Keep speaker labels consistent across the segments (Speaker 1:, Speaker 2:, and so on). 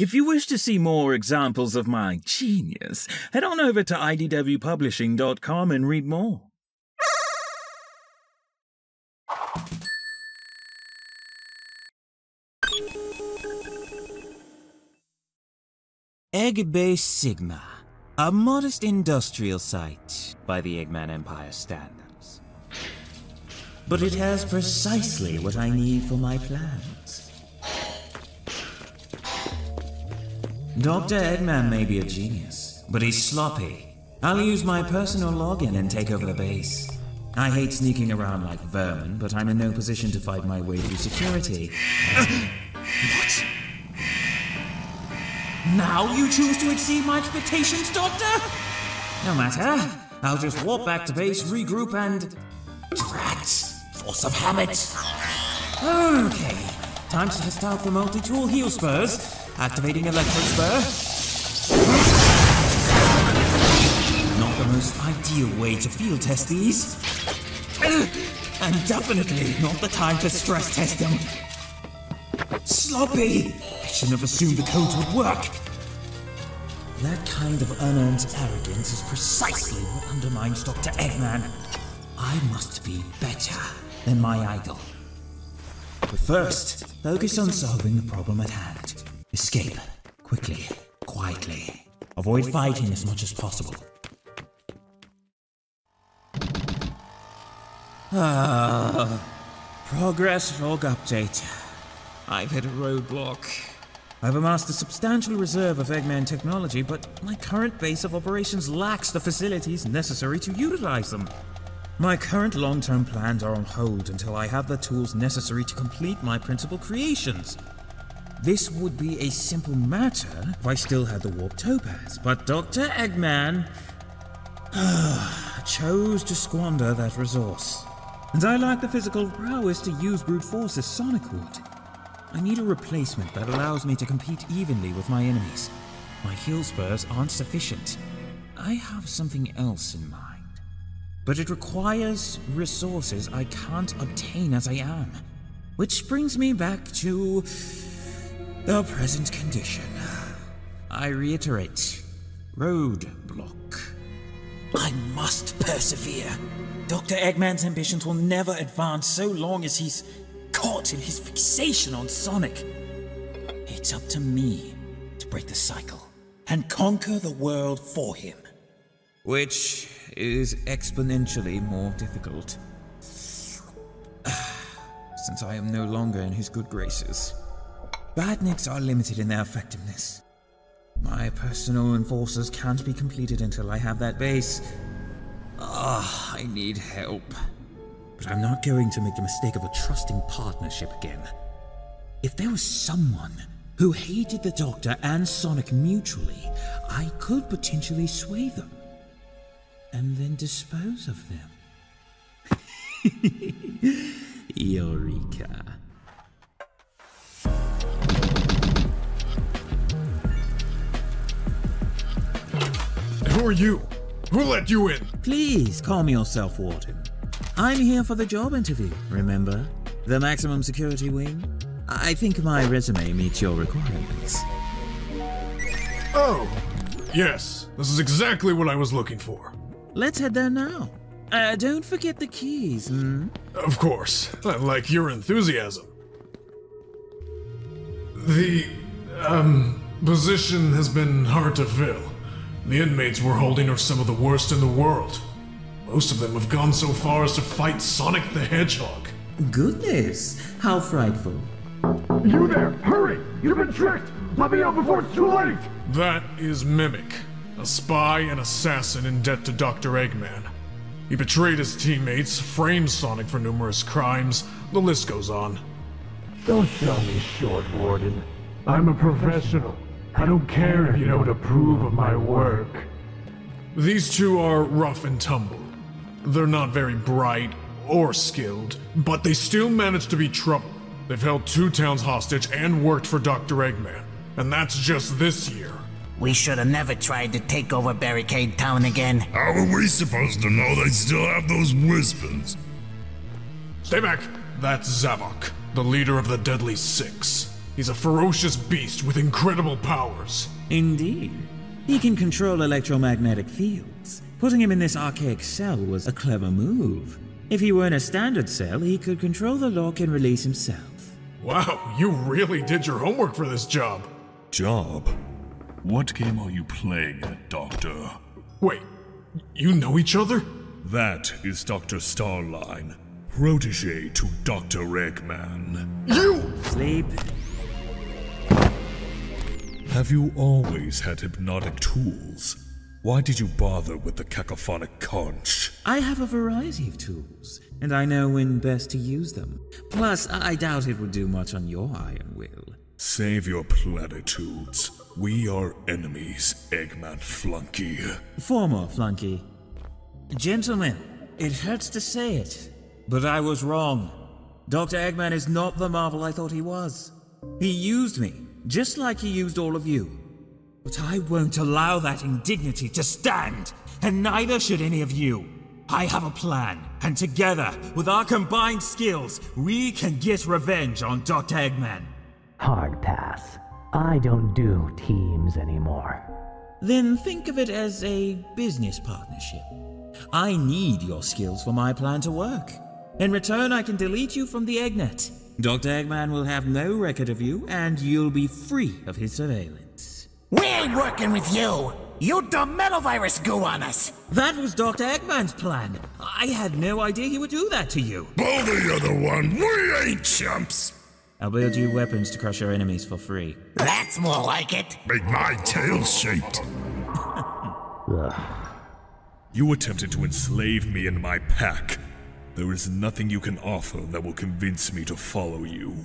Speaker 1: If you wish to see more examples of my genius, head on over to idwpublishing.com and read more. Egg Base Sigma, a modest industrial site by the Eggman Empire standards. But it has precisely what I need for my plans. Dr. Eggman may be a genius, but he's sloppy. I'll use my personal login and take over the base. I hate sneaking around like vermin, but I'm in no position to fight my way through security. What? Now you choose to exceed my expectations, Doctor? No matter. I'll just walk back to base, regroup, and... Drat! Force of habit! Okay. Time to test out the multi-tool heel spurs. Activating electric spur. Not the most ideal way to field test these. And definitely not the time to stress test them. Sloppy! I shouldn't have assumed the codes would work. That kind of unearned arrogance is precisely what undermines Dr. Eggman. I must be better than my idol. But first, focus on solving the problem at hand. Escape. Quickly. Quietly. Avoid fighting as much as possible. Progress log update. I've hit a roadblock. I've amassed a substantial reserve of Eggman technology, but my current base of operations lacks the facilities necessary to utilize them. My current long-term plans are on hold until I have the tools necessary to complete my principal creations. This would be a simple matter if I still had the Warp Topaz, but Dr. Eggman chose to squander that resource. And I lack the physical prowess to use brute force as Sonic would. I need a replacement that allows me to compete evenly with my enemies. My heel spurs aren't sufficient. I have something else in mind. But it requires resources I can't obtain as I am. Which brings me back to the present condition. I reiterate, roadblock. I must persevere. Dr. Eggman's ambitions will never advance so long as he's caught in his fixation on Sonic. It's up to me to break the cycle and conquer the world for him. Which is exponentially more difficult. Since I am no longer in his good graces. Badniks are limited in their effectiveness. My personal enforcers can't be completed until I have that base. I need help. But I'm not going to make the mistake of a trusting partnership again. If there was someone who hated the Doctor and Sonic mutually, I could potentially sway them. And then dispose of them. Eureka.
Speaker 2: Who are you? Who let you in?
Speaker 1: Please, calm yourself, Warden. I'm here for the job interview, remember? The maximum security wing? I think my resume meets your requirements.
Speaker 2: Oh, yes. This is exactly what I was looking for.
Speaker 1: Let's head there now. Don't forget the keys,
Speaker 2: Of course. I like your enthusiasm. The, position has been hard to fill. The inmates we're holding are some of the worst in the world. Most of them have gone so far as to fight Sonic the Hedgehog.
Speaker 1: Goodness, how frightful.
Speaker 3: You there! Hurry! You've been tricked! Let me out before it's too late!
Speaker 2: That is Mimic, a spy and assassin in debt to Dr. Eggman. He betrayed his teammates, framed Sonic for numerous crimes, the list goes on.
Speaker 3: Don't sell me short, Warden. I'm a professional. I don't care if you don't approve of my work.
Speaker 2: These two are rough and tumble. They're not very bright or skilled, but they still manage to be trouble. They've held 2 towns hostage and worked for Dr. Eggman. And that's just this year.
Speaker 4: We should have never tried to take over Barricade Town again.
Speaker 5: How are we supposed to know they still have those whispers?
Speaker 2: Stay back! That's Zavok, the leader of the Deadly Six. He's a ferocious beast with incredible powers.
Speaker 1: Indeed. He can control electromagnetic fields. Putting him in this archaic cell was a clever move. If he were in a standard cell, he could control the lock and release himself.
Speaker 2: Wow, you really did your homework for this job.
Speaker 5: Job? What game are you playing at, Doctor?
Speaker 2: Wait, you know each other?
Speaker 5: That is Dr. Starline, protege to Dr. Eggman.
Speaker 2: You!
Speaker 1: Sleep.
Speaker 5: Have you always had hypnotic tools? Why did you bother with the cacophonic conch?
Speaker 1: I have a variety of tools, and I know when best to use them. Plus, I doubt it would do much on your iron will.
Speaker 5: Save your platitudes. We are enemies, Eggman Flunky.
Speaker 1: Former Flunky. Gentlemen, it hurts to say it, but I was wrong. Dr. Eggman is not the marvel I thought he was. He used me, just like he used all of you. But I won't allow that indignity to stand, and neither should any of you. I have a plan, and together, with our combined skills, we can get revenge on Dr. Eggman.
Speaker 6: Hard pass. I don't do teams anymore.
Speaker 1: Then think of it as a business partnership. I need your skills for my plan to work. In return, I can delete you from the Eggnet. Dr. Eggman will have no record of you, and you'll be free of his surveillance.
Speaker 4: We ain't working with you! You dumb metal virus goo on us!
Speaker 1: That was Dr. Eggman's plan. I had no idea he would do that to you.
Speaker 5: Bother the other one, we ain't chumps!
Speaker 1: I'll build you weapons to crush your enemies for free.
Speaker 4: That's more like it!
Speaker 5: Make my tail shaped! You attempted to enslave me and my pack. There is nothing you can offer that will convince me to follow you.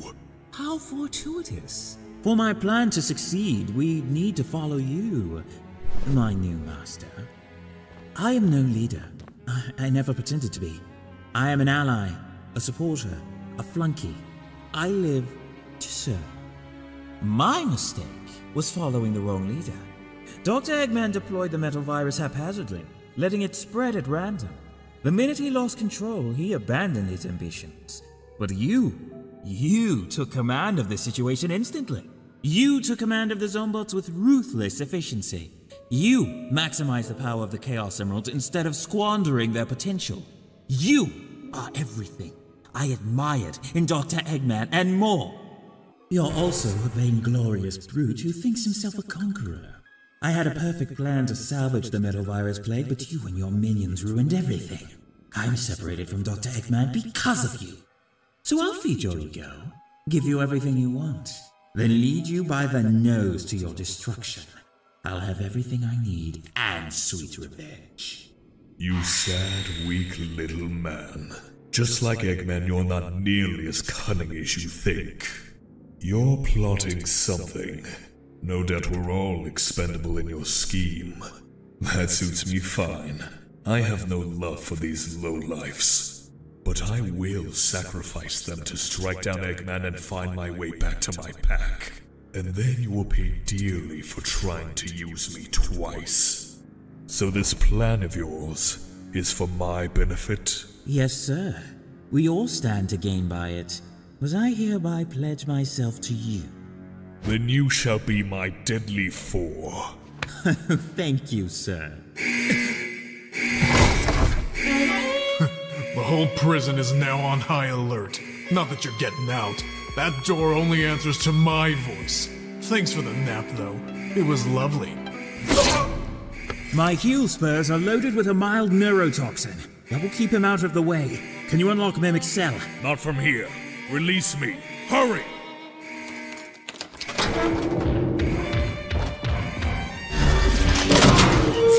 Speaker 1: How fortuitous. For my plan to succeed, we need to follow you, my new master. I am no leader. I never pretended to be. I am an ally, a supporter, a flunky. I live to serve. My mistake was following the wrong leader. Dr. Eggman deployed the metal virus haphazardly, letting it spread at random. The minute he lost control, he abandoned his ambitions. But you took command of this situation instantly. You took command of the Zombots with ruthless efficiency. You maximized the power of the Chaos Emeralds instead of squandering their potential. You are everything I admired in Dr. Eggman and more. You're also a vainglorious brute who thinks himself a conqueror. I had a perfect plan to salvage the metal virus plague, but you and your minions ruined everything. I'm separated from Dr. Eggman because of you. So I'll feed your ego, give you everything you want, then lead you by the nose to your destruction. I'll have everything I need and sweet revenge.
Speaker 5: You sad, weak little man. Just like Eggman, you're not nearly as cunning as you think. You're plotting something. No doubt we're all expendable in your scheme. That suits me fine. I have no love for these lowlifes. But I will sacrifice them to strike down Eggman and find my way back to my pack. And then you will pay dearly for trying to use me twice. So this plan of yours is for my benefit?
Speaker 1: Yes, sir. We all stand to gain by it. But I hereby pledge myself to you.
Speaker 5: Then you shall be my deadly foe.
Speaker 1: Thank you, sir.
Speaker 2: The whole prison is now on high alert. Not that you're getting out. That door only answers to my voice. Thanks for the nap, though. It was lovely.
Speaker 1: My heel spurs are loaded with a mild neurotoxin. That will keep him out of the way. Can you unlock Mimic's cell?
Speaker 5: Not from here. Release me. Hurry!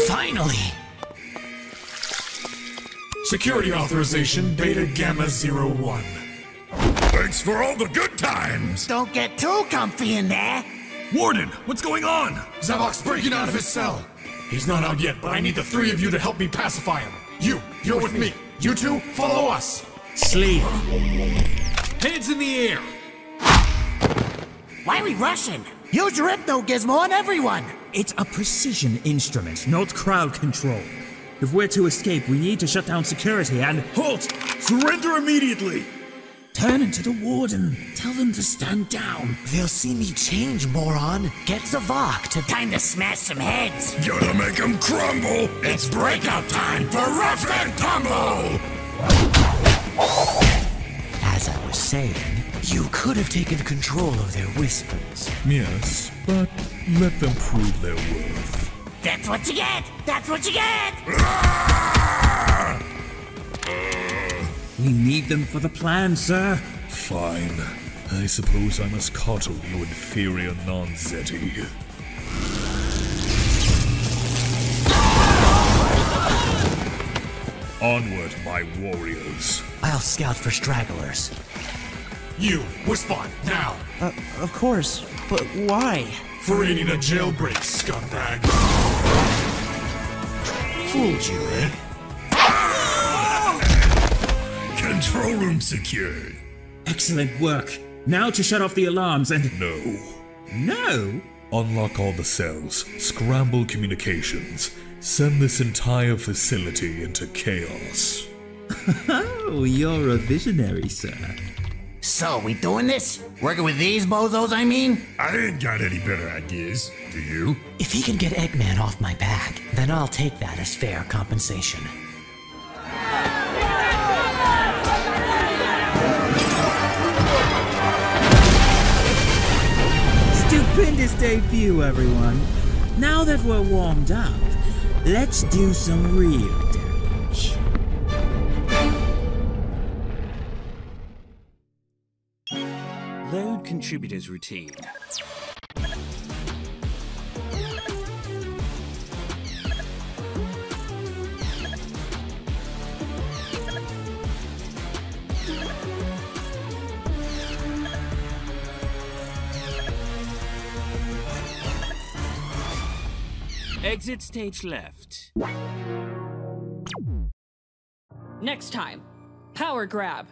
Speaker 4: Finally!
Speaker 2: Security authorization Beta Gamma 01.
Speaker 5: Thanks for all the good times!
Speaker 4: Don't get too comfy in there!
Speaker 5: Warden, what's going on?
Speaker 2: Zavok's breaking out of his cell. He's not out yet, but I need the three of you to help me pacify him. You're with me. You two, follow us.
Speaker 1: Sleep.
Speaker 2: Hands in the air.
Speaker 4: Why are we rushing? Use your hypno-gizmo on everyone!
Speaker 1: It's a precision instrument, not crowd control. If we're to escape, we need to shut down security and—
Speaker 5: Halt! Surrender immediately!
Speaker 1: Turn into the warden. Tell them to stand down.
Speaker 7: They'll see me change, moron. Get Zavok to...
Speaker 4: Time to smash some heads.
Speaker 5: Gonna make them crumble! It's breakout time for Rough and Tumble!
Speaker 7: As I was saying, you could have taken control of their whispers.
Speaker 5: Yes, but let them prove their worth.
Speaker 4: That's what you get! That's what you get!
Speaker 1: We need them for the plan, sir.
Speaker 5: Fine. I suppose I must coddle you inferior non-Zeti. Onward, my warriors.
Speaker 7: I'll scout for stragglers.
Speaker 2: You, respond, now!
Speaker 8: Of course. But why?
Speaker 2: For aiding a jailbreak, scumbag. Fooled you, eh?
Speaker 5: Control room secured.
Speaker 1: Excellent work. Now to shut off the alarms and...
Speaker 5: No.
Speaker 1: No?
Speaker 5: Unlock all the cells, scramble communications, send this entire facility into chaos.
Speaker 1: Oh, you're a visionary, sir.
Speaker 4: So, we doing this? Working with these bozos, I mean?
Speaker 5: I ain't got any better ideas. Do you?
Speaker 7: If he can get Eggman off my back, then I'll take that as fair compensation.
Speaker 1: Stupendous debut, everyone. Now that we're warmed up, let's do some real damage.
Speaker 9: Load contributors routine. Exit stage left.
Speaker 10: Next time, power grab.